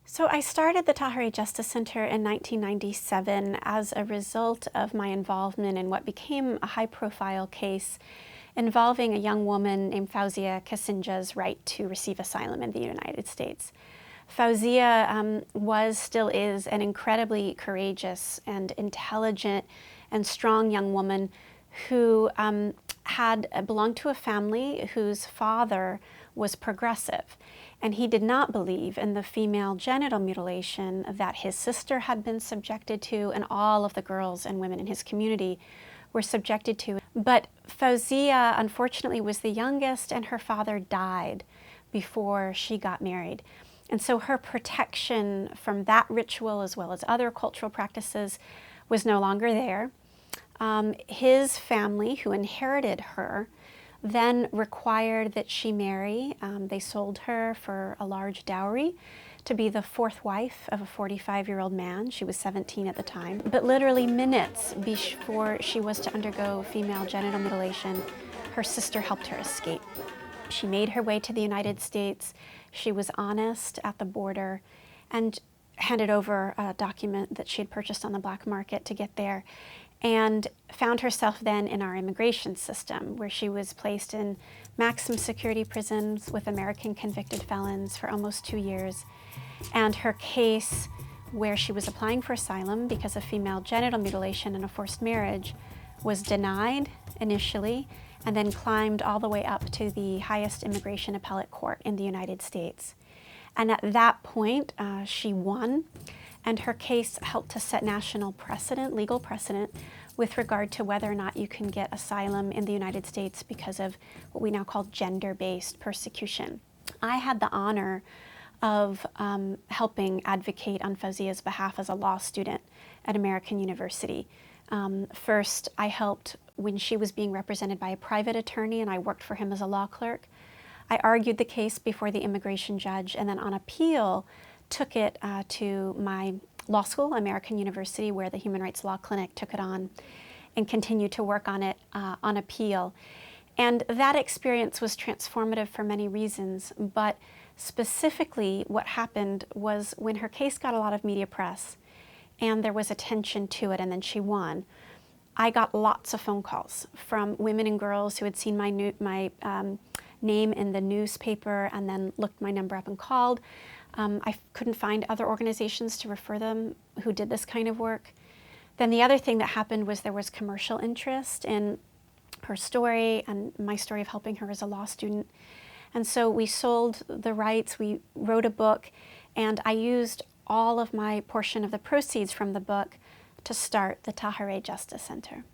So I started the Tahirih Justice Center in 1997 as a result of my involvement in what became a high-profile case involving a young woman named Fauziya Kassindja's right to receive asylum in the United States. Fauziya still is an incredibly courageous and intelligent and strong young woman who had belonged to a family whose father was progressive, and he did not believe in the female genital mutilation that his sister had been subjected to and all of the girls and women in his community were subjected to. But Fauziya, unfortunately, was the youngest, and her father died before she got married. And so her protection from that ritual, as well as other cultural practices, was no longer there. His family, who inherited her, then required that she marry. They sold her for a large dowry to be the fourth wife of a 45-year-old man. She was 17 at the time. But literally minutes before she was to undergo female genital mutilation, her sister helped her escape. She made her way to the United States. She was honest at the border and handed over a document that she had purchased on the black market to get there, and found herself then in our immigration system, where she was placed in maximum security prisons with American convicted felons for almost 2 years. And her case, where she was applying for asylum because of female genital mutilation and a forced marriage, was denied initially, and then climbed all the way up to the highest immigration appellate court in the United States. And at that point, she won, and her case helped to set national precedent, legal precedent, with regard to whether or not you can get asylum in the United States because of what we now call gender-based persecution. I had the honor of helping advocate on Fauziya's behalf as a law student at American University. First, I helped when she was being represented by a private attorney, and I worked for him as a law clerk. I argued the case before the immigration judge, and then on appeal, took it to my law school, American University, where the Human Rights Law Clinic took it on, and continued to work on it on appeal. And that experience was transformative for many reasons, but specifically what happened was when her case got a lot of media press, and there was attention to it, and then she won, I got lots of phone calls from women and girls who had seen my name in the newspaper and then looked my number up and called. I couldn't find other organizations to refer them who did this kind of work. Then the other thing that happened was there was commercial interest in her story and my story of helping her as a law student. And so we sold the rights, we wrote a book, and I used all of my portion of the proceeds from the book to start the Tahirih Justice Center.